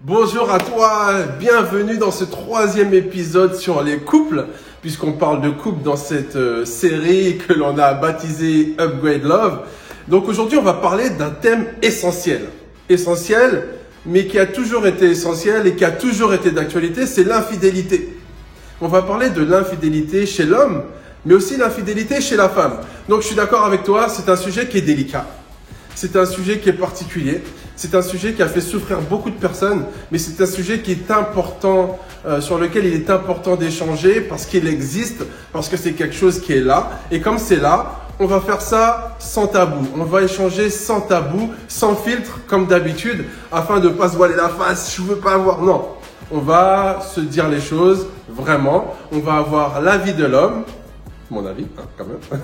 Bonjour à toi, bienvenue dans ce troisième épisode sur les couples, puisqu'on parle de couple dans cette série que l'on a baptisée Upgrade Love. Donc aujourd'hui, on va parler d'un thème essentiel, mais qui a toujours été essentiel et qui a toujours été d'actualité, c'est l'infidélité. On va parler de l'infidélité chez l'homme, mais aussi l'infidélité chez la femme. Donc je suis d'accord avec toi, c'est un sujet qui est délicat. C'est un sujet qui est particulier, c'est un sujet qui a fait souffrir beaucoup de personnes, mais c'est un sujet qui est important, sur lequel il est important d'échanger parce qu'il existe, parce que c'est quelque chose qui est là. Et comme c'est là, on va faire ça sans tabou. On va échanger sans tabou, sans filtre, comme d'habitude, afin de ne pas se voiler la face. Je veux pas avoir... Non, on va se dire les choses vraiment. On va avoir l'avis de l'homme, mon avis, hein, quand même.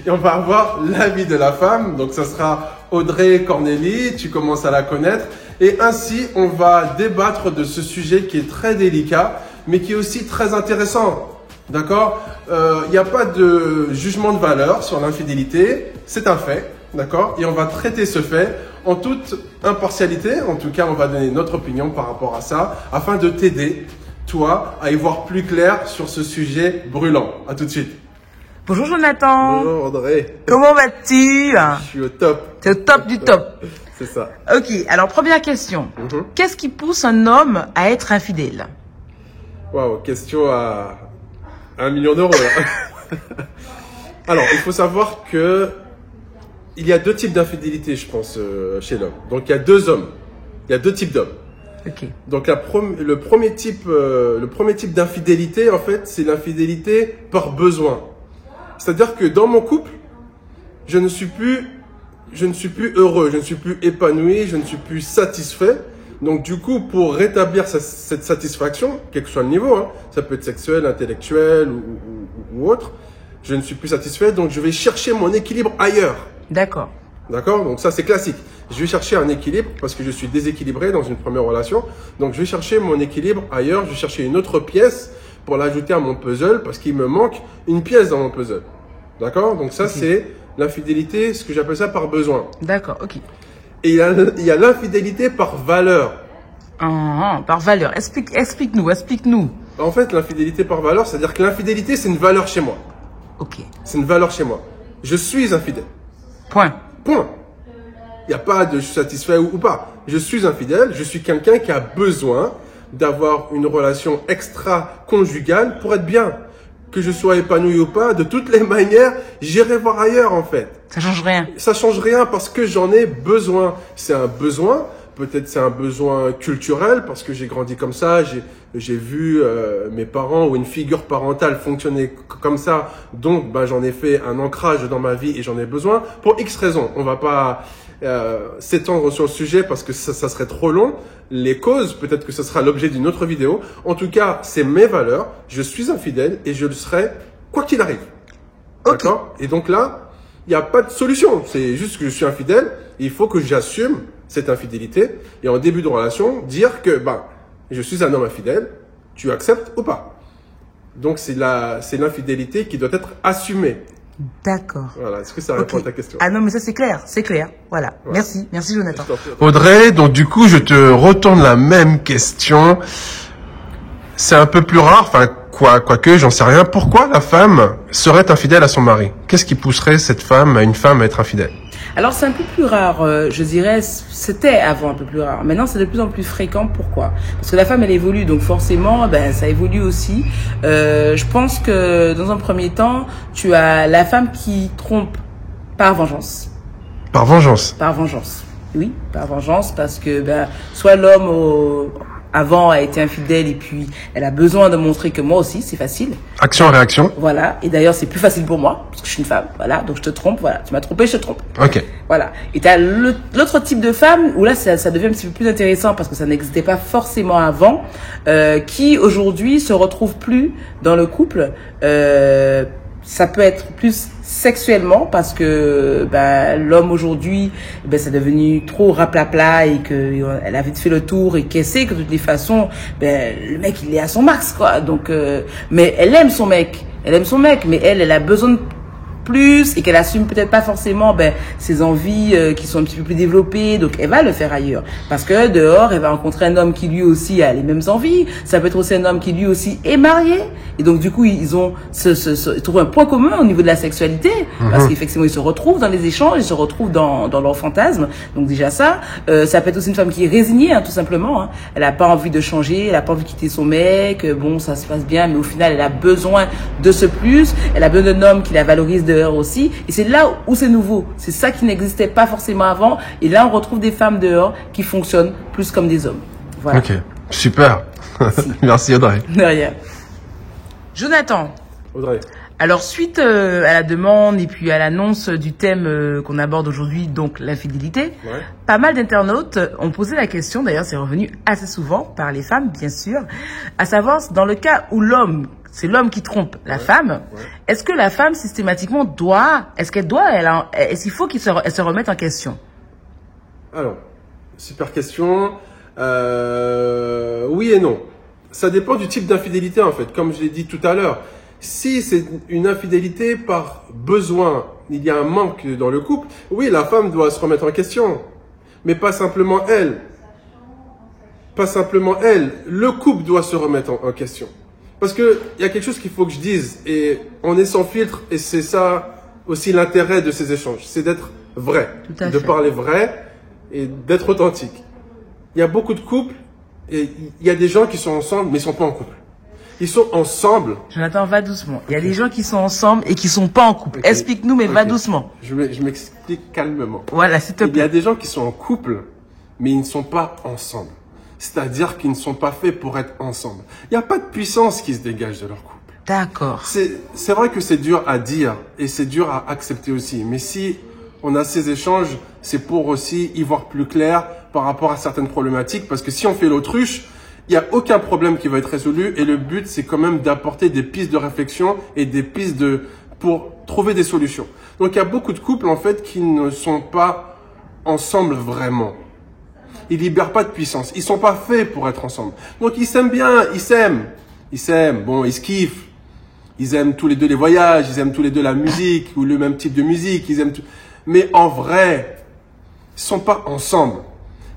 Et on va avoir l'avis de la femme, donc ça sera Audrey Cornélie, tu commences à la connaître. Et ainsi, on va débattre de ce sujet qui est très délicat, mais qui est aussi très intéressant. D'accord ? Il n'y a pas de jugement de valeur sur l'infidélité, c'est un fait. D'accord ? Et on va traiter ce fait en toute impartialité. En tout cas, on va donner notre opinion par rapport à ça, afin de t'aider, toi, à y voir plus clair sur ce sujet brûlant. À tout de suite. Bonjour Jonathan. Bonjour Audrey. Comment vas-tu? Je suis au top. T'es au top du top. C'est ça. Ok, alors première question. Qu'est-ce qui pousse un homme à être infidèle? Waouh, question à 1 million d'euros là. Alors, il faut savoir que il y a deux types d'infidélité, je pense, chez l'homme. Donc, il y a deux hommes. Il y a deux types d'hommes. Ok. Donc, le premier type d'infidélité, en fait, c'est l'infidélité par besoin. C'est-à-dire que dans mon couple, je ne suis plus heureux, je ne suis plus épanoui, je ne suis plus satisfait. Donc du coup, pour rétablir cette satisfaction, quel que soit le niveau, hein, ça peut être sexuel, intellectuel ou autre, je ne suis plus satisfait, donc je vais chercher mon équilibre ailleurs. D'accord. D'accord? Donc ça, c'est classique. Je vais chercher un équilibre parce que je suis déséquilibré dans une première relation. Donc je vais chercher mon équilibre ailleurs, je vais chercher une autre pièce pour l'ajouter à mon puzzle parce qu'il me manque une pièce dans mon puzzle. D'accord? Donc ça, c'est l'infidélité, ce que j'appelle ça par besoin. D'accord, ok. Et il y a l'infidélité par valeur. Par valeur. Explique-nous. En fait, l'infidélité par valeur, c'est-à-dire que l'infidélité, c'est une valeur chez moi. Ok. C'est une valeur chez moi. Je suis infidèle. Point. Il n'y a pas de je suis satisfait ou pas. Je suis infidèle, je suis quelqu'un qui a besoin d'avoir une relation extra-conjugale pour être bien. Que je sois épanoui ou pas, de toutes les manières, j'irai voir ailleurs en fait. Ça change rien. Ça change rien parce que j'en ai besoin. C'est un besoin, peut-être c'est un besoin culturel parce que j'ai grandi comme ça, j'ai vu mes parents ou une figure parentale fonctionner comme ça. Donc j'en ai fait un ancrage dans ma vie et j'en ai besoin pour X raisons. On va pas s'étendre sur le sujet parce que ça serait trop long. Les causes, peut-être que ce sera l'objet d'une autre vidéo. En tout cas, c'est mes valeurs. Je suis infidèle et je le serai quoi qu'il arrive. Okay. D'accord? Et donc là, il n'y a pas de solution. C'est juste que je suis infidèle. Et il faut que j'assume cette infidélité. Et en début de relation, dire que je suis un homme infidèle. Tu acceptes ou pas? Donc c'est l'infidélité qui doit être assumée. D'accord. Voilà, est-ce que ça répond à ta question? Ah non, mais ça c'est clair. Voilà. Merci Jonathan. Audrey, donc du coup, je te retourne la même question. C'est un peu plus rare, quoique, j'en sais rien. Pourquoi la femme serait infidèle à son mari? Qu'est-ce qui pousserait une femme à être infidèle? Alors c'est un peu plus rare, je dirais, c'était avant un peu plus rare. Maintenant c'est de plus en plus fréquent. Pourquoi? Parce que la femme elle évolue, donc forcément ça évolue aussi. Je pense que dans un premier temps, tu as la femme qui trompe par vengeance. Par vengeance? Par vengeance, oui, par vengeance, parce que soit l'homme avant a été infidèle et puis elle a besoin de montrer que moi aussi c'est facile. Action-réaction. Voilà, et d'ailleurs c'est plus facile pour moi parce que je suis une femme. Voilà, donc je te trompe. Voilà, tu m'as trompé, je te trompe. Ok. Voilà. Et t'as l'autre type de femme où là ça devient un petit peu plus intéressant parce que ça n'existait pas forcément avant, qui aujourd'hui se retrouve plus dans le couple. Ça peut être plus sexuellement parce que l'homme aujourd'hui c'est devenu trop raplapla et que elle a vite fait le tour et qu'elle sait que de toutes les façons le mec il est à son max quoi. Donc mais elle aime son mec mais elle a besoin de plus et qu'elle assume peut-être pas forcément ses envies qui sont un petit peu plus développées, donc elle va le faire ailleurs. Parce que dehors, elle va rencontrer un homme qui lui aussi a les mêmes envies. Ça peut être aussi un homme qui lui aussi est marié. Et donc du coup, ils ont ils trouvent un point commun au niveau de la sexualité, parce qu'effectivement, ils se retrouvent dans les échanges, ils se retrouvent dans leur fantasme. Donc déjà ça peut être aussi une femme qui est résignée, tout simplement. Hein. Elle a pas envie de changer, elle a pas envie de quitter son mec. Bon, ça se passe bien, mais au final, elle a besoin de ce plus. Elle a besoin d'un homme qui la valorise dehors aussi. Et c'est là où c'est nouveau. C'est ça qui n'existait pas forcément avant. Et là, on retrouve des femmes dehors qui fonctionnent plus comme des hommes. Voilà. Ok, super. Merci Audrey. De rien. Jonathan. Audrey. Alors, suite à la demande et puis à l'annonce du thème qu'on aborde aujourd'hui, donc l'infidélité, pas mal d'internautes ont posé la question, d'ailleurs c'est revenu assez souvent par les femmes, bien sûr, à savoir dans le cas où c'est l'homme qui trompe la femme, est-ce que la femme systématiquement est-ce qu'il faut qu'elle se remette en question? Alors, super question. Oui et non. Ça dépend du type d'infidélité en fait, comme je l'ai dit tout à l'heure. Si c'est une infidélité par besoin, il y a un manque dans le couple, oui, la femme doit se remettre en question. Mais pas simplement elle. Pas simplement elle. Le couple doit se remettre en question. Parce que il y a quelque chose qu'il faut que je dise, et on est sans filtre, et c'est ça aussi l'intérêt de ces échanges, c'est d'être vrai, de parler vrai et d'être authentique. Il y a beaucoup de couples, et il y a des gens qui sont ensemble, mais ils sont pas en couple. Ils sont ensemble. Jonathan, va doucement. Il y a des gens qui sont ensemble et qui sont pas en couple. Okay. Explique-nous, mais va doucement. Je m'explique calmement. Voilà, s'il te plaît. Il y a des gens qui sont en couple, mais ils ne sont pas ensemble. C'est-à-dire qu'ils ne sont pas faits pour être ensemble. Il n'y a pas de puissance qui se dégage de leur couple. D'accord. C'est vrai que c'est dur à dire et c'est dur à accepter aussi. Mais si on a ces échanges, c'est pour aussi y voir plus clair par rapport à certaines problématiques. Parce que si on fait l'autruche, il n'y a aucun problème qui va être résolu. Et le but, c'est quand même d'apporter des pistes de réflexion et des pistes pour trouver des solutions. Donc, il y a beaucoup de couples, en fait, qui ne sont pas ensemble vraiment. Ils libèrent pas de puissance. Ils sont pas faits pour être ensemble. Donc, ils s'aiment bien. Ils s'aiment. Bon, ils se kiffent. Ils aiment tous les deux les voyages. Ils aiment tous les deux la musique ou le même type de musique. Ils aiment tout. Mais en vrai, ils sont pas ensemble.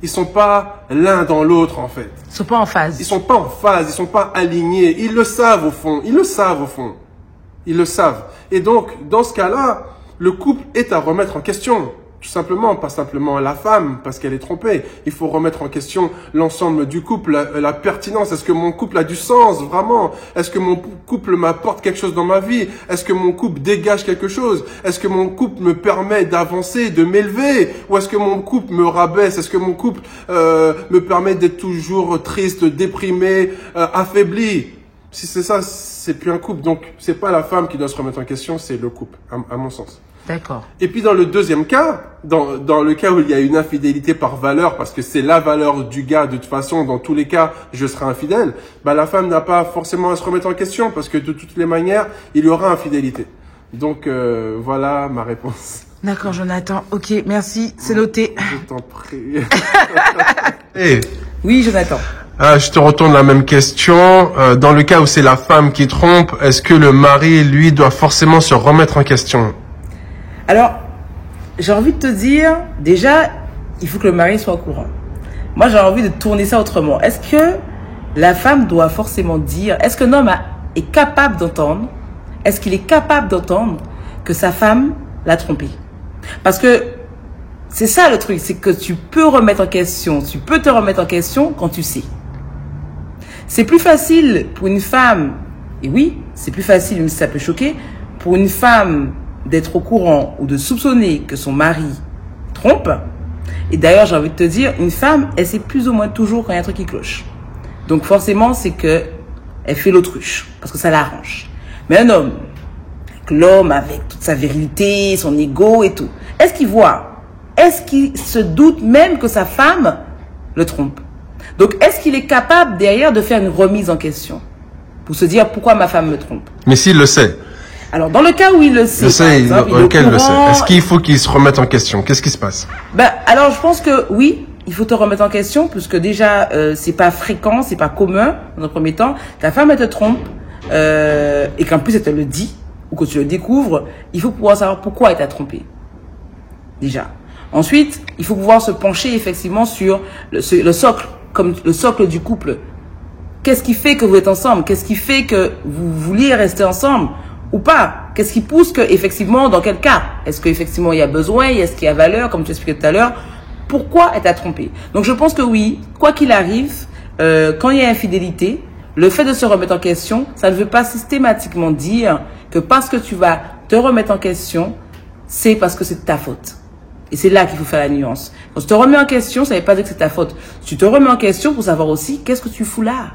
Ils sont pas l'un dans l'autre, en fait. Ils sont pas en phase. Ils sont pas en phase. Ils sont pas alignés. Ils le savent au fond. Ils le savent. Et donc, dans ce cas-là, le couple est à remettre en question. Tout simplement, pas simplement la femme parce qu'elle est trompée. Il faut remettre en question l'ensemble du couple, la pertinence. Est-ce que mon couple a du sens, vraiment? Est-ce que mon couple m'apporte quelque chose dans ma vie? Est-ce que mon couple dégage quelque chose? Est-ce que mon couple me permet d'avancer, de m'élever? Ou est-ce que mon couple me rabaisse? Est-ce que mon couple me permet d'être toujours triste, déprimé, affaibli? Si c'est ça, c'est plus un couple. Donc, c'est pas la femme qui doit se remettre en question, c'est le couple, à mon sens. D'accord. Et puis dans le deuxième cas, dans le cas où il y a une infidélité par valeur, parce que c'est la valeur du gars, de toute façon, dans tous les cas, je serai infidèle, bah la femme n'a pas forcément à se remettre en question, parce que de toutes les manières, il y aura infidélité. Donc voilà ma réponse. D'accord, Jonathan. Ok, merci, c'est noté. Je t'en prie. Hey. Oui, Jonathan. Je te retourne la même question. Dans le cas où c'est la femme qui trompe, est-ce que le mari, lui, doit forcément se remettre en question? Alors, j'ai envie de te dire, déjà, il faut que le mari soit au courant. Moi, j'ai envie de tourner ça autrement. Est-ce que la femme doit forcément dire, est-ce qu'un homme est capable d'entendre, est-ce qu'il est capable d'entendre que sa femme l'a trompé? Parce que c'est ça le truc, c'est que tu peux remettre en question, tu peux te remettre en question quand tu sais. C'est plus facile pour une femme, et oui, c'est plus facile, même si ça peut choquer, pour une femme d'être au courant ou de soupçonner que son mari trompe. Et d'ailleurs, j'ai envie de te dire, une femme, elle sait plus ou moins toujours quand il y a un truc qui cloche. Donc forcément, c'est que elle fait l'autruche, parce que ça l'arrange. Mais un homme, l'homme avec toute sa virilité, son ego et tout, est-ce qu'il voit? Est-ce qu'il se doute même que sa femme le trompe? Donc, est-ce qu'il est capable derrière de faire une remise en question pour se dire pourquoi ma femme me trompe? Mais s'il le sait. Alors, dans le cas où il le sait, auquel le sait. Est-ce qu'il faut qu'il se remette en question? Qu'est-ce qui se passe? Alors, je pense que oui, il faut te remettre en question, puisque déjà, c'est pas fréquent, c'est pas commun, dans un premier temps. Ta femme, elle te trompe, et qu'en plus, elle te le dit. ou que tu le découvres, il faut pouvoir savoir pourquoi il t'a trompé. Déjà. Ensuite, il faut pouvoir se pencher effectivement sur le socle, comme le socle du couple. Qu'est-ce qui fait que vous êtes ensemble? Qu'est-ce qui fait que vous vouliez rester ensemble ou pas? Qu'est-ce qui pousse que, effectivement, dans quel cas? Est-ce qu'effectivement il y a besoin? Est-ce qu'il y a valeur, comme tu expliquais tout à l'heure? Pourquoi elle t'a trompé? Donc je pense que oui, quoi qu'il arrive, quand il y a infidélité, le fait de se remettre en question, ça ne veut pas systématiquement dire que parce que tu vas te remettre en question, c'est parce que c'est ta faute. Et c'est là qu'il faut faire la nuance. Quand tu te remets en question, ça ne veut pas dire que c'est ta faute. Tu te remets en question pour savoir aussi qu'est-ce que tu fous là.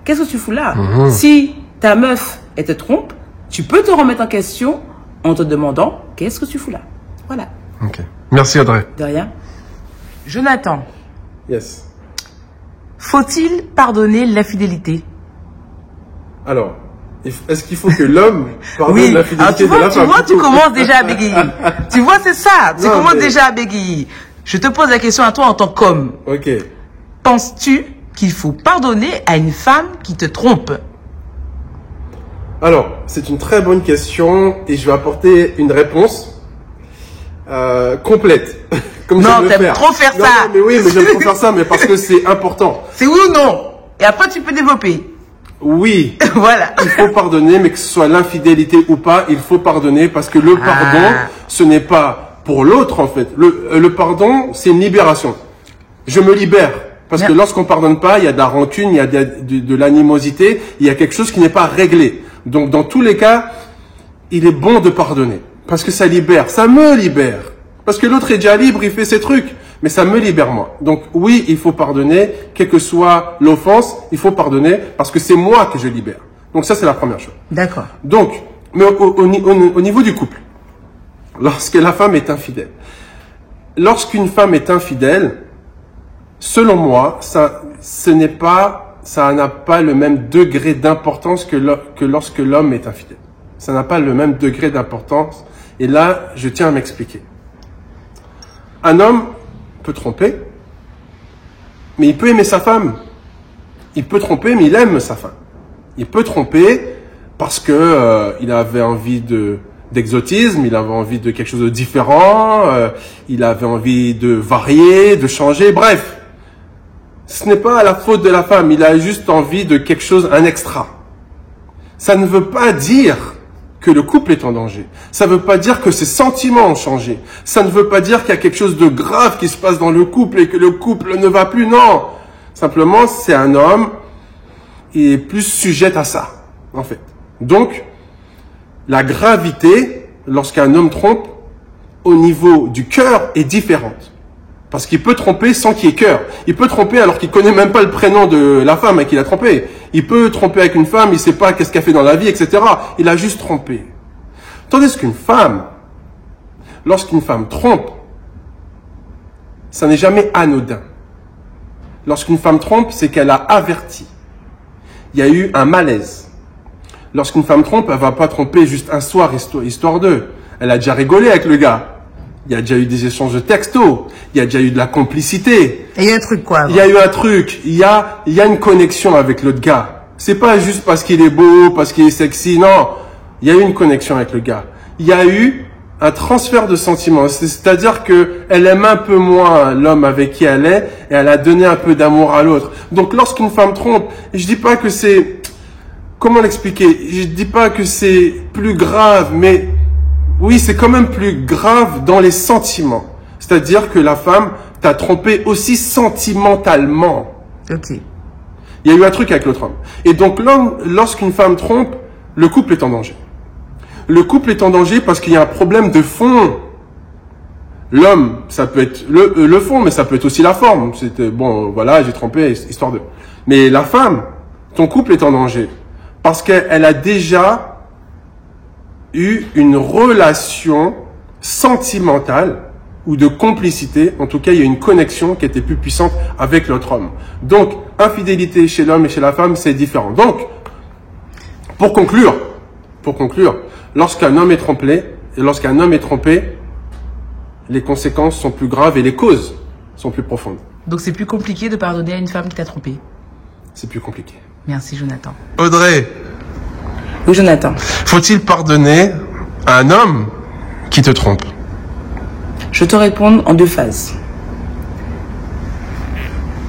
Qu'est-ce que tu fous là? Si ta meuf, elle te trompe, tu peux te remettre en question en te demandant qu'est-ce que tu fous là. Voilà. Ok. Merci Audrey. De rien. Jonathan. Yes. Faut-il pardonner l'infidélité? Alors, est-ce qu'il faut que l'homme pardonne l'infidélité de la femme? Tu vois, tu commences déjà à bégayer. Tu vois, c'est ça. Tu commences déjà à bégayer. Je te pose la question à toi en tant qu'homme. Ok. Penses-tu qu'il faut pardonner à une femme qui te trompe? Alors, c'est une très bonne question et je vais apporter une réponse complète. Comme non, t'aimes trop faire ça. Non, mais oui, mais j'aime trop faire ça, mais parce que c'est important. C'est oui ou non? Et après, tu peux développer. Oui. Voilà. Il faut pardonner, mais que ce soit l'infidélité ou pas, il faut pardonner parce que le pardon, ce n'est pas pour l'autre en fait. Le pardon, c'est une libération. Je me libère. Parce que lorsqu'on pardonne pas, il y a de la rancune, il y a de l'animosité, il y a quelque chose qui n'est pas réglé. Donc, dans tous les cas, il est bon de pardonner. Parce que ça libère, ça me libère. Parce que l'autre est déjà libre, il fait ses trucs. Mais ça me libère moi. Donc oui, il faut pardonner, quelle que soit l'offense, il faut pardonner parce que c'est moi que je libère. Donc ça, c'est la première chose. D'accord. Donc, mais au niveau du couple, lorsque la femme est infidèle, lorsqu'une femme est infidèle, selon moi, ça n'a pas le même degré d'importance que lorsque l'homme est infidèle. Ça n'a pas le même degré d'importance. Et là, je tiens à m'expliquer. Un homme peut tromper, mais il peut aimer sa femme. Il peut tromper, mais il aime sa femme. Il peut tromper parce que il avait envie d'exotisme, il avait envie de quelque chose de différent, il avait envie de varier, de changer, bref. Ce n'est pas la faute de la femme, il a juste envie de quelque chose, un extra. Ça ne veut pas dire que le couple est en danger. Ça ne veut pas dire que ses sentiments ont changé. Ça ne veut pas dire qu'il y a quelque chose de grave qui se passe dans le couple et que le couple ne va plus. Non. Simplement, c'est un homme, il est plus sujet à ça, en fait. Donc, la gravité, lorsqu'un homme trompe, au niveau du cœur, est différente. Parce qu'il peut tromper sans qu'il y ait cœur. Il peut tromper alors qu'il connaît même pas le prénom de la femme avec qui il a trompé. Il peut tromper avec une femme, il sait pas qu'est-ce qu'elle fait dans la vie, etc. Il a juste trompé. Tandis qu'une femme, lorsqu'une femme trompe, ça n'est jamais anodin. Lorsqu'une femme trompe, c'est qu'elle a averti. Il y a eu un malaise. Lorsqu'une femme trompe, elle va pas tromper juste un soir, histoire d'eux. Elle a déjà rigolé avec le gars. Il y a déjà eu des échanges de textos. Il y a déjà eu de la complicité. Et il y a un truc quoi. Il y a eu un truc. Il y a une connexion avec l'autre gars. C'est pas juste parce qu'il est beau, parce qu'il est sexy. Non. Il y a eu une connexion avec le gars. Il y a eu un transfert de sentiments. C'est-à-dire que elle aime un peu moins l'homme avec qui elle est et elle a donné un peu d'amour à l'autre. Donc lorsqu'une femme trompe, je dis pas que c'est, comment l'expliquer? Je dis pas que c'est plus grave, mais oui, c'est quand même plus grave dans les sentiments. C'est-à-dire que la femme t'a trompé aussi sentimentalement. Ok. Il y a eu un truc avec l'autre homme. Et donc, lorsqu'une femme trompe, le couple est en danger. Le couple est en danger parce qu'il y a un problème de fond. L'homme, ça peut être le fond, mais ça peut être aussi la forme. C'était bon, voilà, j'ai trompé, histoire de. Mais la femme, ton couple est en danger parce qu'elle a déjà eu une relation sentimentale ou de complicité, en tout cas il y a une connexion qui était plus puissante avec l'autre homme. Donc, infidélité chez l'homme et chez la femme, c'est différent. Donc, pour conclure, lorsqu'un homme est trompé, les conséquences sont plus graves et les causes sont plus profondes. Donc c'est plus compliqué de pardonner à une femme qui t'a trompé. C'est plus compliqué. Merci Jonathan. Audrey, Oui, Jonathan. Faut-il pardonner à un homme qui te trompe? Je te réponds en 2 phases.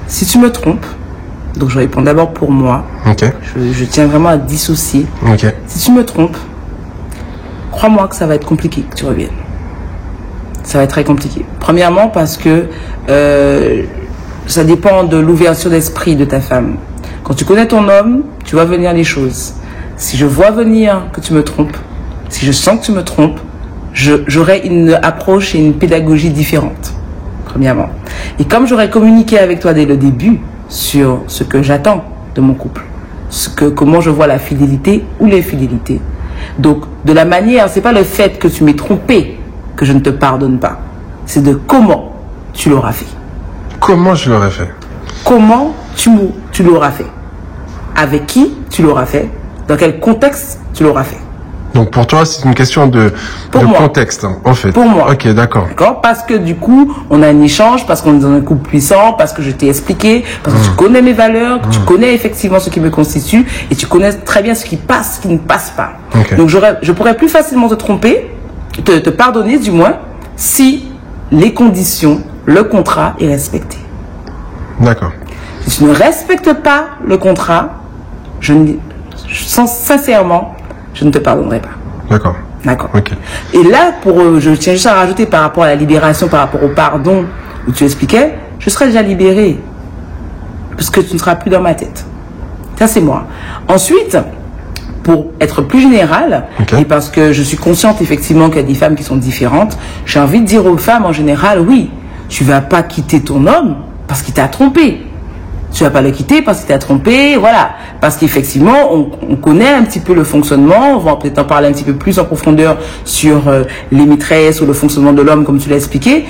Si tu me trompes, donc je réponds d'abord pour moi. Ok. Je tiens vraiment à dissocier. Ok. Si tu me trompes, crois-moi que ça va être compliqué que tu reviennes. Ça va être très compliqué. Premièrement parce que ça dépend de l'ouverture d'esprit de ta femme. Quand tu connais ton homme, tu vois venir les choses. Si je vois venir que tu me trompes, si je sens que tu me trompes, j'aurai une approche et une pédagogie différente, premièrement. Et comme j'aurais communiqué avec toi dès le début sur ce que j'attends de mon couple, comment je vois la fidélité ou l'infidélité. Donc, de la manière, c'est pas le fait que tu m'aies trompé que je ne te pardonne pas. C'est de comment tu l'auras fait. Comment je l'aurais fait? Comment tu l'auras fait? Avec qui tu l'auras fait? Dans quel contexte tu l'auras fait? Donc pour toi, c'est une question de contexte, hein, en fait. Pour moi. Ok, d'accord. D'accord? Parce que du coup, on a un échange, parce qu'on est dans un couple puissant, parce que je t'ai expliqué, parce que tu connais mes valeurs, que tu connais effectivement ce qui me constitue, et tu connais très bien ce qui passe, ce qui ne passe pas. Okay. Donc je pourrais plus facilement te tromper, te pardonner du moins, si les conditions, le contrat est respecté. D'accord. Si tu ne respectes pas le contrat, sincèrement, je ne te pardonnerai pas. D'accord. D'accord. Ok. Et là, je tiens juste à rajouter par rapport à la libération, par rapport au pardon, où tu expliquais, je serai déjà libérée. Parce que tu ne seras plus dans ma tête. Ça, c'est moi. Ensuite, pour être plus général, et parce que je suis consciente effectivement qu'il y a des femmes qui sont différentes, j'ai envie de dire aux femmes en général, oui, tu vas pas quitter ton homme parce qu'il t'a trompé. Tu vas pas le quitter parce qu'il t'a trompé, voilà. Parce qu'effectivement, on connaît un petit peu le fonctionnement. On va peut-être en parler un petit peu plus en profondeur sur les maîtresses ou le fonctionnement de l'homme, comme tu l'as expliqué.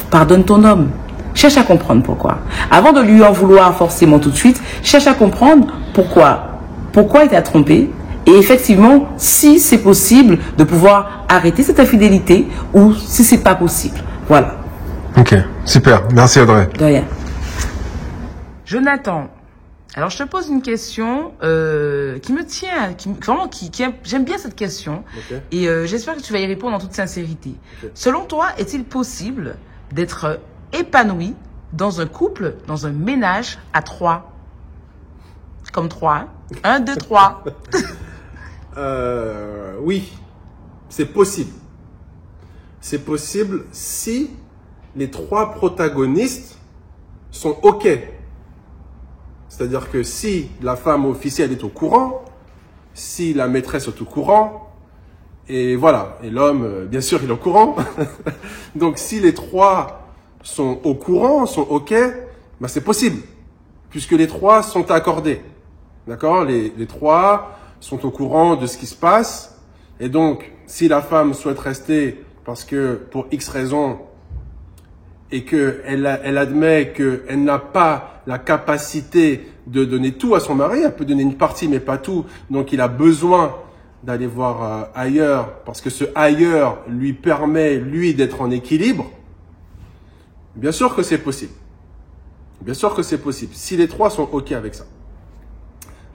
Pardonne ton homme. Cherche à comprendre pourquoi. Avant de lui en vouloir forcément tout de suite, cherche à comprendre pourquoi. Pourquoi il t'a trompé. Et effectivement, si c'est possible de pouvoir arrêter cette infidélité ou si c'est pas possible. Voilà. Ok, super. Merci Audrey. De rien. Jonathan, alors je te pose une question qui me tient, j'aime bien cette question, et j'espère que tu vas y répondre en toute sincérité. Selon toi, est-il possible d'être épanoui dans un couple, dans un ménage à 3? Comme 3, hein? 1, 2, 3. Oui, c'est possible. C'est possible si les 3 protagonistes sont OK. C'est-à-dire que si la femme officielle est au courant, si la maîtresse est au courant, et voilà, et l'homme, bien sûr, il est au courant. Donc, si les 3 sont au courant, sont OK, bah, c'est possible, puisque les 3 sont accordés. D'accord? Les 3 sont au courant de ce qui se passe, et donc, si la femme souhaite rester parce que, pour X raisons, et qu'elle admet qu'elle n'a pas la capacité de donner tout à son mari, elle peut donner une partie mais pas tout, donc il a besoin d'aller voir ailleurs, parce que ce ailleurs lui permet, lui, d'être en équilibre, bien sûr que c'est possible. Bien sûr que c'est possible, si les 3 sont OK avec ça.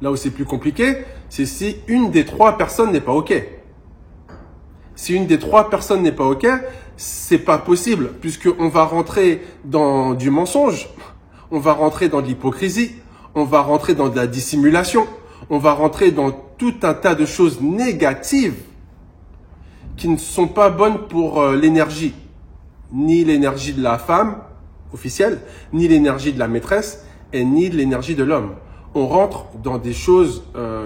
Là où c'est plus compliqué, c'est si une des 3 personnes n'est pas OK. Si une des 3 personnes n'est pas OK, c'est pas possible, puisqu'on va rentrer dans du mensonge, on va rentrer dans de l'hypocrisie, on va rentrer dans de la dissimulation, on va rentrer dans tout un tas de choses négatives qui ne sont pas bonnes pour l'énergie, ni l'énergie de la femme officielle, ni l'énergie de la maîtresse, et ni l'énergie de l'homme. On rentre dans des choses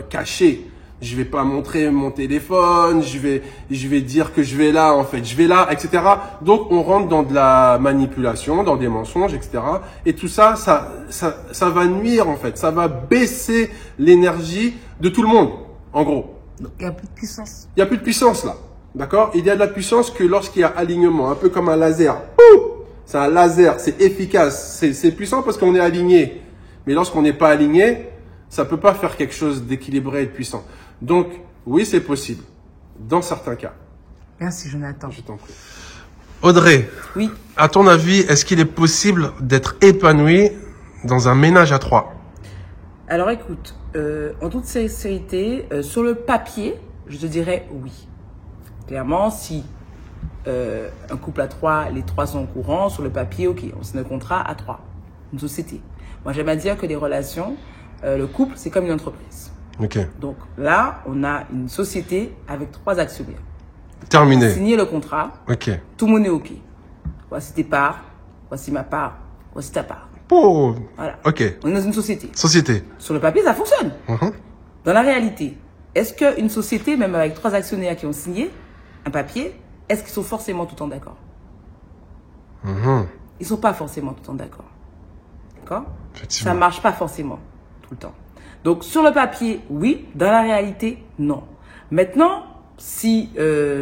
cachées. Je vais pas montrer mon téléphone, je vais dire que je vais là, en fait, je vais là, etc. Donc, on rentre dans de la manipulation, dans des mensonges, etc. Et tout ça, ça va nuire, en fait. Ça va baisser l'énergie de tout le monde, en gros. Donc, il n'y a plus de puissance. Il n'y a plus de puissance, là. D'accord? Il y a de la puissance que lorsqu'il y a alignement, un peu comme un laser. C'est un laser, c'est efficace, c'est puissant parce qu'on est aligné. Mais lorsqu'on n'est pas aligné, ça peut pas faire quelque chose d'équilibré et de puissant. Donc, oui, c'est possible, dans certains cas. Merci, Jonathan. Je t'en prie. Audrey, oui. À ton avis, est-ce qu'il est possible d'être épanoui dans un ménage à 3? Alors écoute, en toute sincérité, sur le papier, je te dirais oui. Clairement, si un couple à 3, les 3 sont au courant, sur le papier, ok, on signe un contrat à 3, une société. Moi, j'aime à dire que les relations, le couple, c'est comme une entreprise. Ok. Donc là, on a une société avec 3 actionnaires. Terminé. Signer le contrat, Ok. tout le monde est ok. Voici tes parts, voici ma part, voici ta part. Oh. Voilà. Ok. On est dans une société. Société. Sur le papier, ça fonctionne. Mhm. Dans la réalité, est-ce qu'une société, même avec 3 actionnaires qui ont signé un papier, est-ce qu'ils sont forcément tout le temps d'accord? Mhm. Ils ne sont pas forcément tout le temps d'accord. D'accord? Effectivement. Ça ne marche pas forcément tout le temps. Donc, sur le papier, oui. Dans la réalité, non. Maintenant, si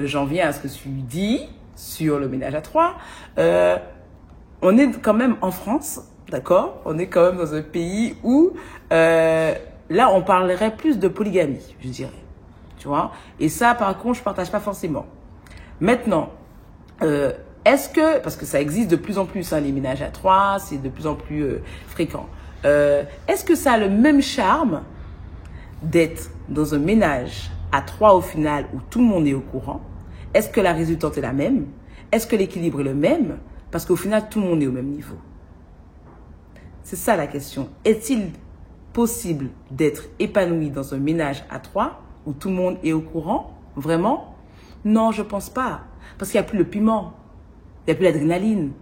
j'en viens à ce que tu dis sur le ménage à 3, on est quand même en France, d'accord? On est quand même dans un pays où, là, on parlerait plus de polygamie, je dirais. Tu vois? Et ça, par contre, je ne partage pas forcément. Maintenant, est-ce que, parce que ça existe de plus en plus, hein, les ménages à 3, c'est de plus en plus fréquent. Est-ce que ça a le même charme d'être dans un ménage à 3 au final où tout le monde est au courant? Est-ce que la résultante est la même? Est-ce que l'équilibre est le même? Parce qu'au final, tout le monde est au même niveau. C'est ça la question. Est-il possible d'être épanoui dans un ménage à 3 où tout le monde est au courant? Vraiment? Non, je pense pas. Parce qu'il n'y a plus le piment. Il n'y a plus l'adrénaline.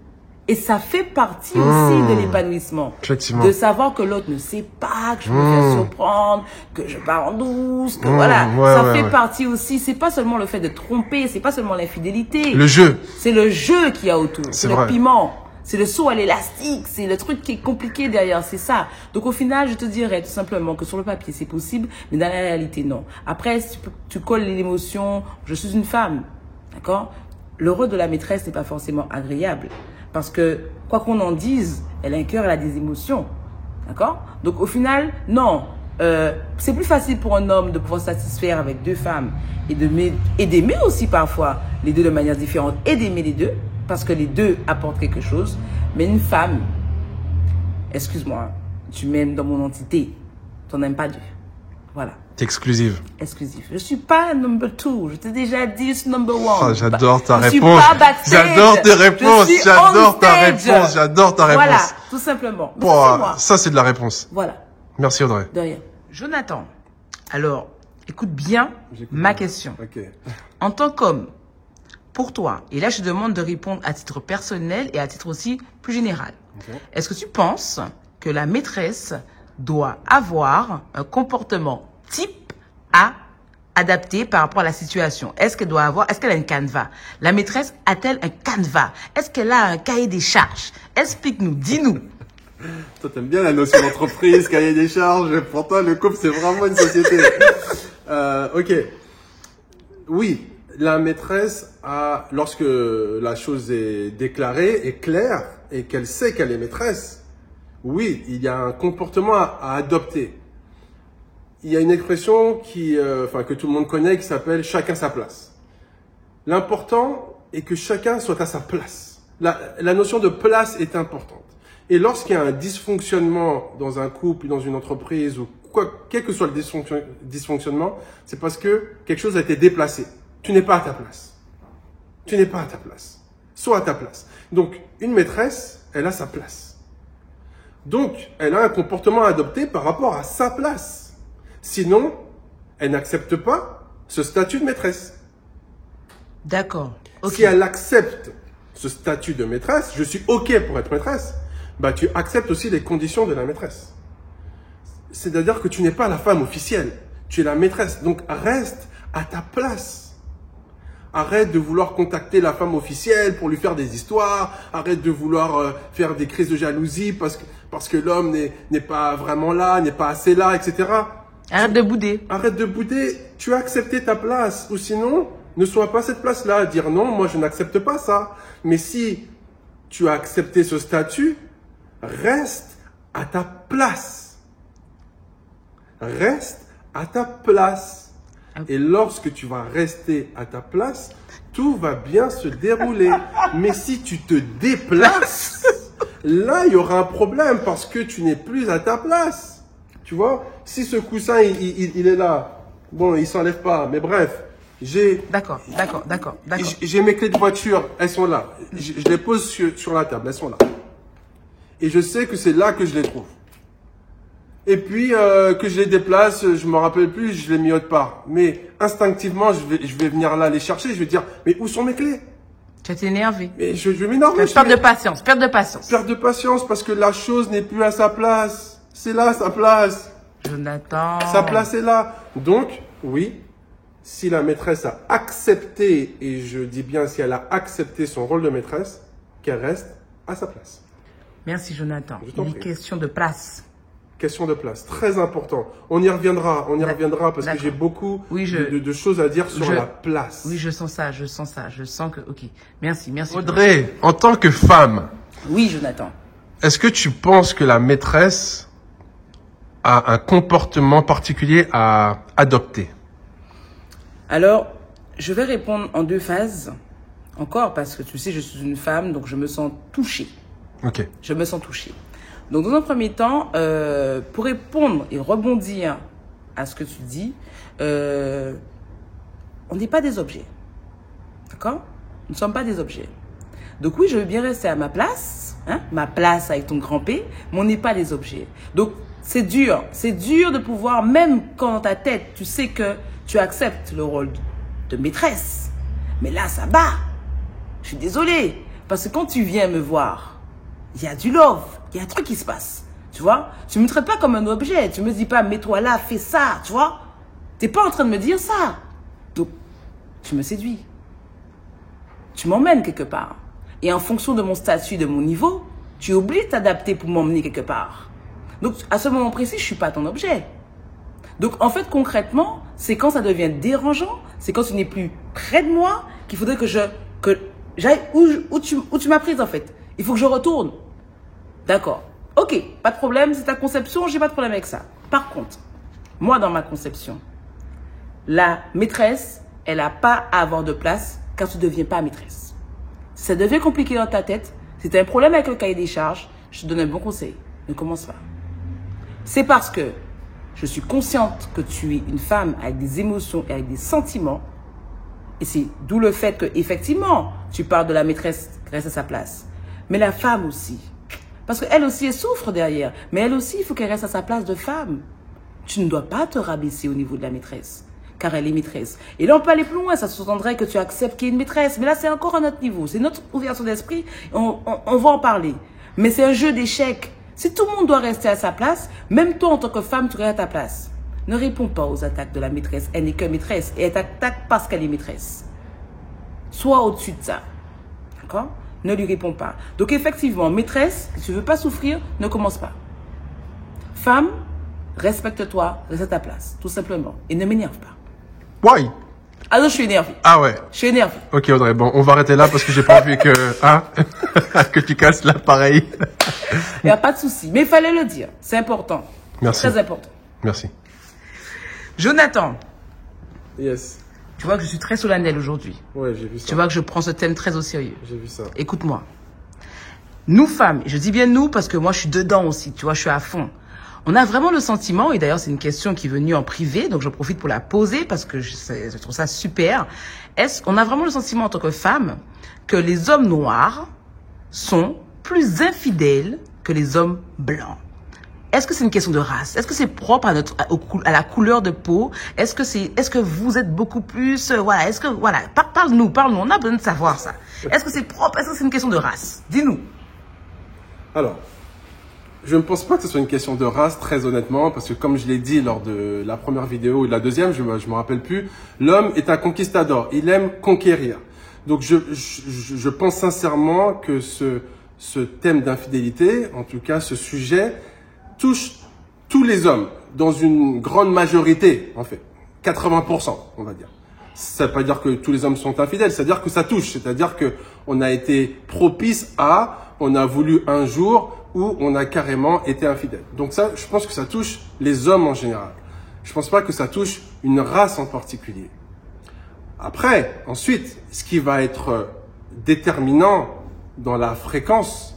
Et ça fait partie aussi de l'épanouissement. Effectivement. De savoir que l'autre ne sait pas, que je me fais surprendre, que je pars en douce, que voilà. Ouais, ça ouais, fait ouais. partie aussi. C'est pas seulement le fait de tromper, c'est pas seulement l'infidélité. Le jeu. C'est le jeu qu'il y a autour. C'est le vrai. piment. C'est le saut à l'élastique. C'est le truc qui est compliqué derrière. C'est ça. Donc au final, je te dirais tout simplement que sur le papier, c'est possible, mais dans la réalité, non. Après, si tu colles l'émotion, je suis une femme. D'accord? Le rôle de la maîtresse n'est pas forcément agréable. Parce que, quoi qu'on en dise, elle a un cœur, elle a des émotions. D'accord? Donc, au final, non. C'est plus facile pour un homme de pouvoir se satisfaire avec 2 femmes et d'aimer aussi parfois les 2 de manière différente et d'aimer les 2 parce que les 2 apportent quelque chose. Mais une femme, excuse-moi, tu m'aimes dans mon entité, tu n'en aimes pas 2. Voilà. T'es exclusive. Exclusif. Je suis pas number 2. Je t'ai déjà dit, je suis number 1. Oh, j'adore ta Je suis réponse. pas backstage. J'adore tes réponses. Je suis J'adore on ta stage. réponse. J'adore ta réponse. Voilà, tout simplement. Mais Wow, c'est moi. ça, c'est de la réponse. Voilà, Merci, Audrey. de rien. Jonathan, alors, écoute bien ma question. Ok. En tant qu'homme, pour toi, et là je te demande de répondre à titre personnel et à titre aussi plus général, est-ce que tu penses que la maîtresse doit avoir un comportement type à adapter par rapport à la situation? Est-ce qu'elle a une canevas? La maîtresse a-t-elle un canevas? Est-ce qu'elle a un cahier des charges? Explique-nous, dis-nous. Toi, t'aimes bien la notion d'entreprise, cahier des charges. Pour toi, le couple, c'est vraiment une société. Ok. Oui, la maîtresse a, lorsque la chose est déclarée, est claire, et qu'elle sait qu'elle est maîtresse, oui, il y a un comportement à adopter. Il y a une expression que tout le monde connaît qui s'appelle « chacun sa place ». L'important est que chacun soit à sa place. La notion de place est importante. Et lorsqu'il y a un dysfonctionnement dans un couple, dans une entreprise, ou quel que soit le dysfonctionnement, c'est parce que quelque chose a été déplacé. Tu n'es pas à ta place. Tu n'es pas à ta place. Sois à ta place. Donc, une maîtresse, elle a sa place. Donc, elle a un comportement à adopter par rapport à sa place. Sinon, elle n'accepte pas ce statut de maîtresse. D'accord. Ok. Si elle accepte ce statut de maîtresse, je suis OK pour être maîtresse, bah tu acceptes aussi les conditions de la maîtresse. C'est-à-dire que tu n'es pas la femme officielle, tu es la maîtresse. Donc reste à ta place. Arrête de vouloir contacter la femme officielle pour lui faire des histoires. Arrête de vouloir faire des crises de jalousie parce que l'homme n'est pas vraiment là, n'est pas assez là, etc. Arrête de bouder. Arrête de bouder. Tu as accepté ta place. Ou sinon, ne sois pas à cette place-là. Dire non, moi je n'accepte pas ça. Mais si tu as accepté ce statut, reste à ta place. Reste à ta place. Et lorsque tu vas rester à ta place, tout va bien se dérouler. Mais si tu te déplaces, là, il y aura un problème parce que tu n'es plus à ta place. Tu vois, si ce coussin, il est là, bon, il s'enlève pas, mais bref, D'accord. j'ai mes clés de voiture, elles sont là. Je les pose sur la table, elles sont là. Et je sais que c'est là que je les trouve. Et puis, que je les déplace, je me rappelle plus, je les mis autre part. Mais instinctivement, je vais venir là les chercher, je vais dire, mais où sont mes clés? Tu as été énervé. Mais je vais m'énerver. Perte de patience. Perte de patience parce que la chose n'est plus à sa place. C'est là sa place. Jonathan. Sa place est là. Donc, oui, si la maîtresse a accepté, et je dis bien si elle a accepté son rôle de maîtresse, qu'elle reste à sa place. Merci Jonathan. Je t'en Une prie. question de place. Question de place, très important. On y reviendra parce que j'ai beaucoup de choses à dire sur la place. Oui, je sens ça. Je sens que, ok. Merci. Audrey, en tant que femme, Oui, Jonathan. est-ce que tu penses que la maîtresse a un comportement particulier à adopter? Alors, je vais répondre en 2 phases. Encore, parce que tu sais, je suis une femme, donc je me sens touchée. Ok. Je me sens touchée. Donc, dans un premier temps, pour répondre et rebondir à ce que tu dis, on n'est pas des objets. D'accord? Nous ne sommes pas des objets. Donc oui, je veux bien rester à ma place, hein, ma place avec ton grand P, mais on n'est pas des objets. Donc, c'est dur de pouvoir, même quand dans ta tête, tu sais que tu acceptes le rôle de maîtresse. Mais là, ça bat. Je suis désolée. Parce que quand tu viens me voir, il y a du love, il y a un truc qui se passe. Tu vois? Tu me traites pas comme un objet. Tu me dis pas, mets-toi là, fais ça, tu vois? T'es pas en train de me dire ça. Donc, tu me séduis. Tu m'emmènes quelque part. Et en fonction de mon statut, de mon niveau, tu oublies de t'adapter pour m'emmener quelque part. Donc, à ce moment précis, je suis pas ton objet. Donc, en fait, concrètement, c'est quand ça devient dérangeant, c'est quand tu n'es plus près de moi, qu'il faudrait que j'aille où tu m'as prise, en fait. Il faut que je retourne. D'accord. Ok, pas de problème, c'est ta conception, j'ai pas de problème avec ça. Par contre, moi, dans ma conception, la maîtresse, elle n'a pas à avoir de place quand tu ne deviens pas maîtresse. Si ça devient compliqué dans ta tête, si tu as un problème avec le cahier des charges, je te donne un bon conseil. Ne commence pas. C'est parce que je suis consciente que tu es une femme avec des émotions et avec des sentiments. Et c'est d'où le fait que, effectivement, tu parles de la maîtresse qui reste à sa place. Mais la femme aussi. Parce qu'elle aussi, elle souffre derrière. Mais elle aussi, il faut qu'elle reste à sa place de femme. Tu ne dois pas te rabaisser au niveau de la maîtresse. Car elle est maîtresse. Et là, on peut aller plus loin. Ça sous-entendrait que tu acceptes qu'il y ait une maîtresse. Mais là, c'est encore un autre niveau. C'est notre ouverture d'esprit. On va en parler. Mais c'est un jeu d'échecs. Si tout le monde doit rester à sa place, même toi, en tant que femme, tu restes à ta place. Ne réponds pas aux attaques de la maîtresse. Elle n'est que maîtresse. Et elle t'attaque parce qu'elle est maîtresse. Sois au-dessus de ça. D'accord? Ne lui réponds pas. Donc, effectivement, maîtresse, si tu ne veux pas souffrir, ne commence pas. Femme, respecte-toi, reste à ta place. Tout simplement. Et ne m'énerve pas. Why? Ah non, je suis énervée. Ah ouais. Je suis énervée. Ok Audrey, bon, on va arrêter là parce que j'ai pas envie que, que tu casses l'appareil. Il n'y a pas de souci. Mais il fallait le dire. C'est important. Merci. Très important. Merci. Jonathan, Yes. tu vois que je suis très solennelle aujourd'hui. Ouais, j'ai vu ça. Tu vois que je prends ce thème très au sérieux. J'ai vu ça. Écoute-moi. Nous femmes, et je dis bien nous parce que moi je suis dedans aussi, tu vois, je suis à fond. On a vraiment le sentiment, et d'ailleurs c'est une question qui est venue en privé, donc je profite pour la poser parce que je trouve ça super. Est-ce qu'on a vraiment le sentiment en tant que femme que les hommes noirs sont plus infidèles que les hommes blancs? Est-ce que c'est une question de race? Est-ce que c'est propre à la couleur de peau? Est-ce que vous êtes beaucoup plus, voilà, parle-nous, on a besoin de savoir ça. Est-ce que c'est propre? Est-ce que c'est une question de race? Dis-nous. Alors, je ne pense pas que ce soit une question de race, très honnêtement, parce que comme je l'ai dit lors de la première vidéo ou de la deuxième, je me rappelle plus, l'homme est un conquistador, il aime conquérir. Donc je pense sincèrement que ce thème d'infidélité, en tout cas ce sujet, touche tous les hommes, dans une grande majorité, en fait, 80%, on va dire. Ça ne veut pas dire que tous les hommes sont infidèles, c'est-à-dire que ça touche, c'est-à-dire que on a été propice on a voulu un jour où on a carrément été infidèle. Donc ça, je pense que ça touche les hommes en général. Je pense pas que ça touche une race en particulier. Après, ensuite, ce qui va être déterminant dans la fréquence,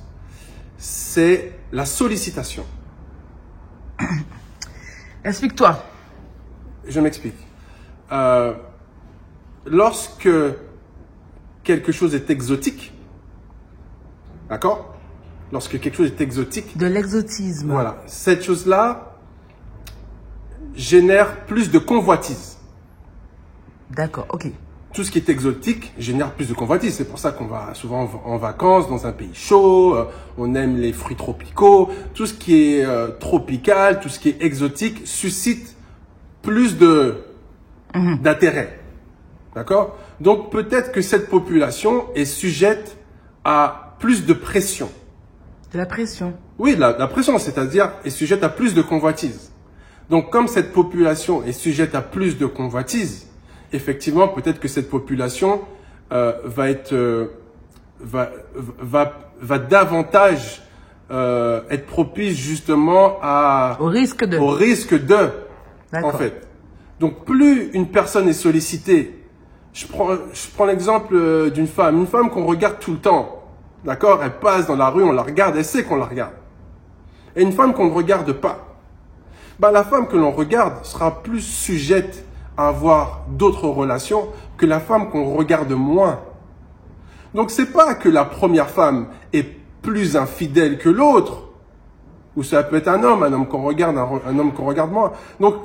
c'est la sollicitation. Explique-toi. Je m'explique. Lorsque quelque chose est exotique, d'accord? Lorsque quelque chose est exotique. De l'exotisme. Voilà. Cette chose-là génère plus de convoitise. D'accord, ok. Tout ce qui est exotique génère plus de convoitise. C'est pour ça qu'on va souvent en vacances dans un pays chaud, on aime les fruits tropicaux. Tout ce qui est tropical, tout ce qui est exotique suscite plus d'intérêt. D'accord? Donc peut-être que cette population est sujette à plus de pression. De la pression. Oui, la pression, c'est-à-dire est sujette à plus de convoitise. Donc comme cette population est sujette à plus de convoitise, effectivement, peut-être que cette population va davantage être propice justement au risque de. En fait. Donc plus une personne est sollicitée, je prends l'exemple d'une femme, une femme qu'on regarde tout le temps, d'accord, elle passe dans la rue, on la regarde, elle sait qu'on la regarde. Et une femme qu'on ne regarde pas, bah la femme que l'on regarde sera plus sujette à avoir d'autres relations que la femme qu'on regarde moins. Donc c'est pas que la première femme est plus infidèle que l'autre, ou ça peut être un homme qu'on regarde, un homme qu'on regarde moins. Donc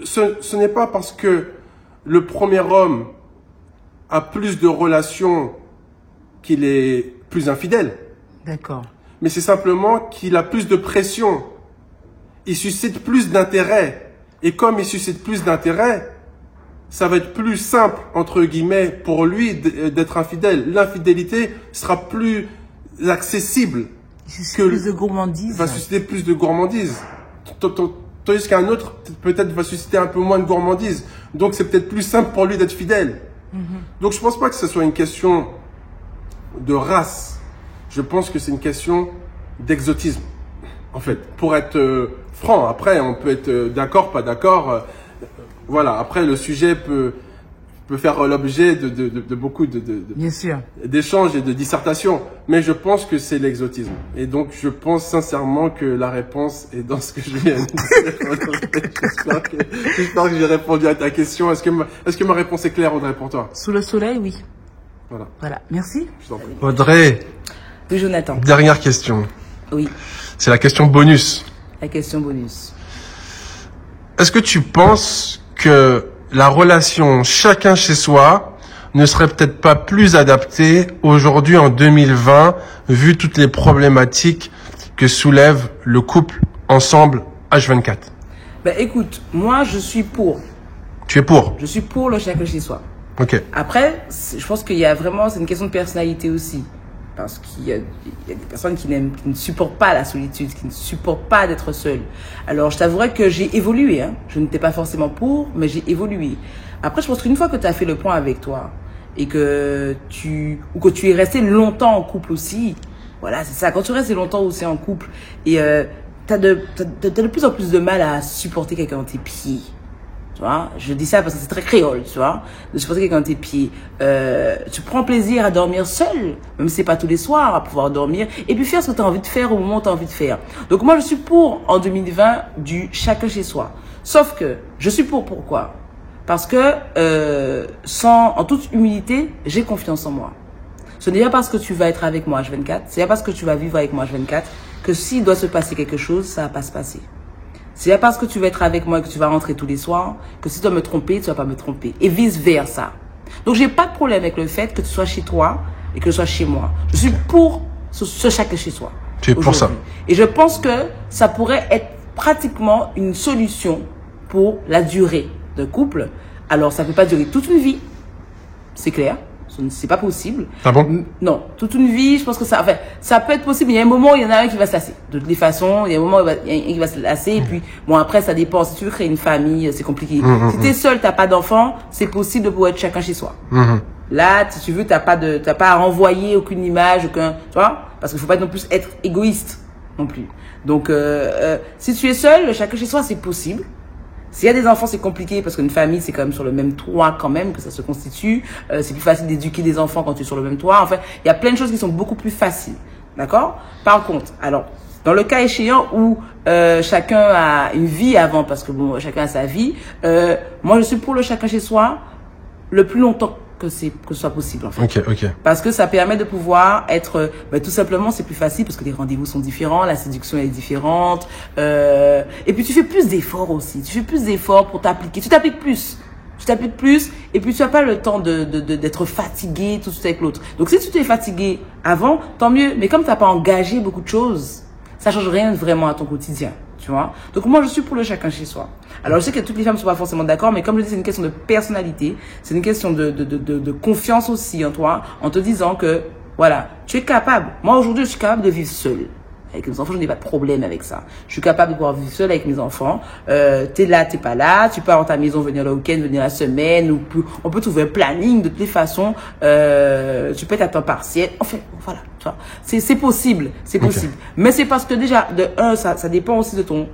ce n'est pas parce que le premier homme a plus de relations qu'il est plus infidèle. D'accord. Mais c'est simplement qu'il a plus de pression. Il suscite plus d'intérêt. Et comme il suscite plus d'intérêt, ça va être plus simple, entre guillemets, pour lui d'être infidèle. L'infidélité sera plus accessible. Plus de gourmandise. Va susciter plus de gourmandise. Tandis qu'un autre, peut-être, va susciter un peu moins de gourmandise. Donc, c'est peut-être plus simple pour lui d'être fidèle. Donc, je pense pas que ce soit une question de race. Je pense que c'est une question d'exotisme. En fait, pour être franc, après, on peut être d'accord, pas d'accord. Voilà, après, le sujet peut faire l'objet de beaucoup Bien sûr. d'échanges et de dissertations. Mais je pense que c'est l'exotisme. Et donc, je pense sincèrement que la réponse est dans ce que je viens de dire. J'espère que j'ai répondu à ta question. Est-ce que ma réponse est claire, Audrey, pour toi? Sous le soleil, oui. Voilà. Merci. Je t'en prie. Audrey, Oui, Jonathan. dernière question. Oui, C'est la question bonus. la question bonus. Est-ce que tu penses que la relation chacun chez soi ne serait peut-être pas plus adaptée aujourd'hui en 2020, vu toutes les problématiques que soulève le couple ensemble H24? Ben écoute, moi je suis pour. Tu es pour? Je suis pour le chacun chez soi. Ok. Après, je pense qu'il y a vraiment, c'est une question de personnalité aussi. Parce qu'il y a des personnes qui ne supportent pas la solitude, qui ne supportent pas d'être seule. Alors, je t'avouerai que j'ai évolué. Hein. Je n'étais pas forcément pour, mais j'ai évolué. Après, je pense qu'une fois que tu as fait le point avec toi et que tu es resté longtemps en couple aussi, voilà, c'est ça. Quand tu restes longtemps aussi en couple et t'as de plus en plus de mal à supporter quelqu'un dans tes pieds. Tu vois, je dis ça parce que c'est très créole, tu vois, de supporter quelqu'un dans tes pieds. Tu prends plaisir à dormir seul, même si c'est pas tous les soirs, à pouvoir dormir, et puis faire ce que tu as envie de faire au moment où tu as envie de faire. Donc moi, je suis pour, en 2020, du chacun chez soi. Sauf que, je suis pour pourquoi? Parce que, en toute humilité, j'ai confiance en moi. Ce n'est pas parce que tu vas être avec moi H24, c'est pas parce que tu vas vivre avec moi H24, que s'il doit se passer quelque chose, ça va pas se passer. C'est pas parce que tu vas être avec moi et que tu vas rentrer tous les soirs que si tu dois me tromper, tu vas pas me tromper. Et vice versa. Donc, j'ai pas de problème avec le fait que tu sois chez toi et que je sois chez moi. Je suis pour ce chacun chez soi. Tu es pour ça. Et je pense que ça pourrait être pratiquement une solution pour la durée d'un couple. Alors, ça peut pas durer toute une vie. C'est clair. C'est pas possible. Ah bon? Non, toute une vie, je pense que ça peut être possible. Il y a un moment, il y en a un qui va se lasser. De toutes les façons, il y a un moment, il y a un qui va se lasser. Et puis, bon, après, ça dépend. Si tu veux créer une famille, c'est compliqué. Si t'es seul, t'as pas d'enfant, c'est possible de pouvoir être chacun chez soi. Là, si tu veux, t'as pas à renvoyer aucune image, tu vois? Parce qu'il faut pas non plus être égoïste, non plus. Donc, si tu es seul, chacun chez soi, c'est possible. S'il y a des enfants, c'est compliqué parce qu'une famille, c'est quand même sur le même toit quand même que ça se constitue. C'est plus facile d'éduquer des enfants quand tu es sur le même toit. En fait, il y a plein de choses qui sont beaucoup plus faciles. D'accord? Par contre, alors, Dans le cas échéant où chacun a une vie avant, parce que bon, chacun a sa vie, moi je suis pour le chacun chez soi le plus longtemps que ce soit possible en fait. Ok. Parce que ça permet de pouvoir être, tout simplement c'est plus facile parce que les rendez-vous sont différents, la séduction est différente, et puis tu fais plus d'efforts aussi, tu fais plus d'efforts pour t'appliquer, tu t'appliques plus. Et puis tu n'as pas le temps d'être fatigué tout de suite avec l'autre. Donc si tu t'es fatigué avant, tant mieux. Mais comme tu n'as pas engagé beaucoup de choses, ça change rien vraiment à ton quotidien, tu vois. Donc moi je suis pour le chacun chez soi. Alors je sais que toutes les femmes ne sont pas forcément d'accord, mais comme je dis, c'est une question de personnalité, c'est une question de confiance aussi en toi, en te disant que voilà, tu es capable. Moi aujourd'hui je suis capable de vivre seule. Avec mes enfants, je n'ai pas de problème avec ça. Je suis capable de pouvoir vivre seule avec mes enfants. T'es là, t'es pas là. Tu pars dans ta maison, venir le week-end, venir la semaine. Ou on peut trouver un planning de toutes les façons. Tu peux être à temps partiel. Enfin, voilà. Tu vois, c'est possible, c'est possible. Mais c'est parce que déjà, de un, ça dépend aussi de ton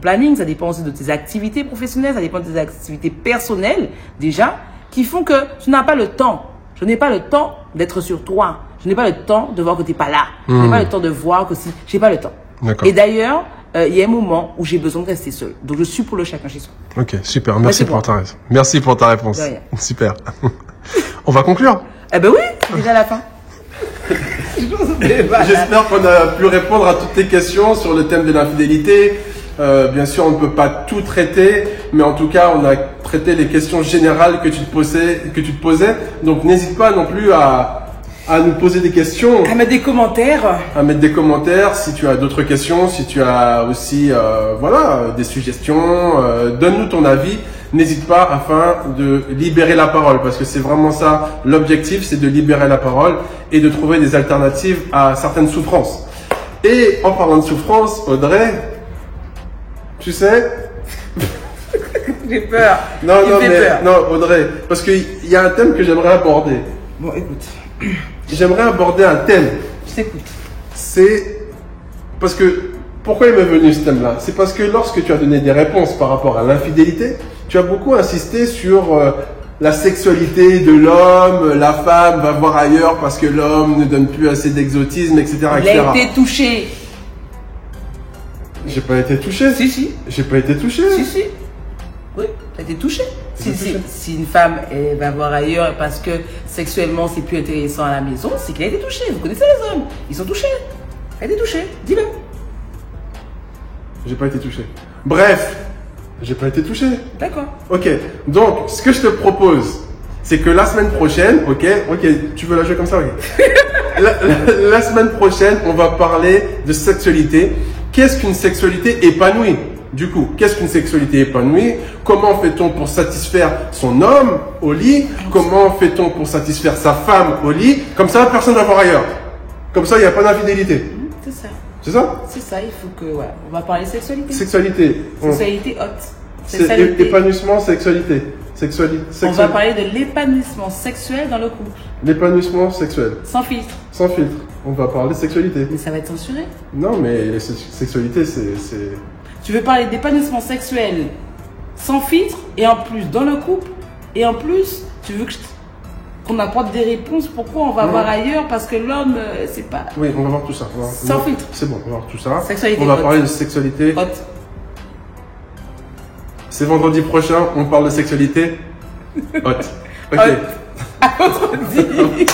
planning. Ça dépend aussi de tes activités professionnelles. Ça dépend de tes activités personnelles déjà, qui font que tu n'as pas le temps. Je n'ai pas le temps d'être sur toi. Je n'ai pas le temps de voir que tu n'es pas là. Je n'ai pas le temps de voir que si... Je n'ai pas le temps. Et d'ailleurs, il y a un moment où j'ai besoin de rester seule. Donc, je suis pour le chacun chez soi. Ok, super. Merci pour ta réponse. Merci pour ta réponse. De rien. Super. On va conclure. Eh ben oui, c'est déjà la fin. J'espère qu'on a pu répondre à toutes tes questions sur le thème de l'infidélité. Bien sûr, on ne peut pas tout traiter, mais en tout cas, on a traité les questions générales que tu te posais. Donc, n'hésite pas non plus à nous poser des questions. À mettre des commentaires. À mettre des commentaires si tu as d'autres questions, si tu as aussi des suggestions. Donne-nous ton avis. N'hésite pas afin de libérer la parole, parce que c'est vraiment ça l'objectif, c'est de libérer la parole et de trouver des alternatives à certaines souffrances. Et en parlant de souffrance, Audrey, tu sais... J'ai peur. Non, Audrey, parce qu'il y a un thème que j'aimerais aborder. Bon, écoute. J'aimerais aborder un thème. Je t'écoute. C'est parce que, pourquoi il m'est venu ce thème-là? C'est parce que lorsque tu as donné des réponses par rapport à l'infidélité, tu as beaucoup insisté sur la sexualité de l'homme, la femme va voir ailleurs parce que l'homme ne donne plus assez d'exotisme, etc. Il a été touché. J'ai pas été touché. Si. J'ai pas été touché. Si. Oui, t'as été touché. Si une femme elle va voir ailleurs parce que sexuellement c'est plus intéressant à la maison, c'est qu'elle a été touchée. Vous connaissez les hommes, ils sont touchés. Elle a été touchée, dis-le. J'ai pas été touché. Bref, j'ai pas été touché. D'accord. Ok, donc ce que je te propose, c'est que la semaine prochaine, ok, tu veux la jouer comme ça, ok. La semaine prochaine, on va parler de sexualité. Qu'est-ce qu'une sexualité épanouie? Du coup, qu'est-ce qu'une sexualité épanouie? Comment fait-on pour satisfaire son homme au lit? Comment fait-on pour satisfaire sa femme au lit? Comme ça, personne ne va voir ailleurs. Comme ça, il n'y a pas d'infidélité. C'est ça. C'est ça? C'est ça, il faut que... Ouais. On va parler sexualité. Sexualité. Sexualité haute. C'est épanouissement, sexualité. On va parler de l'épanouissement sexuel dans le couple. L'épanouissement sexuel. Sans filtre. Sans filtre. On va parler de sexualité. Mais ça va être censuré. Non, mais sexualité, c'est... Tu veux parler d'épanouissement sexuel sans filtre et en plus dans le couple et en plus tu veux qu'on apporte des réponses pourquoi on va voir ailleurs parce que l'homme c'est pas... Oui, on va voir tout ça. Sans filtre. C'est bon, on va voir tout ça. Sexualité on va parler de sexualité. Haute. C'est vendredi prochain, on parle de sexualité. Haute. Ok. À vendredi.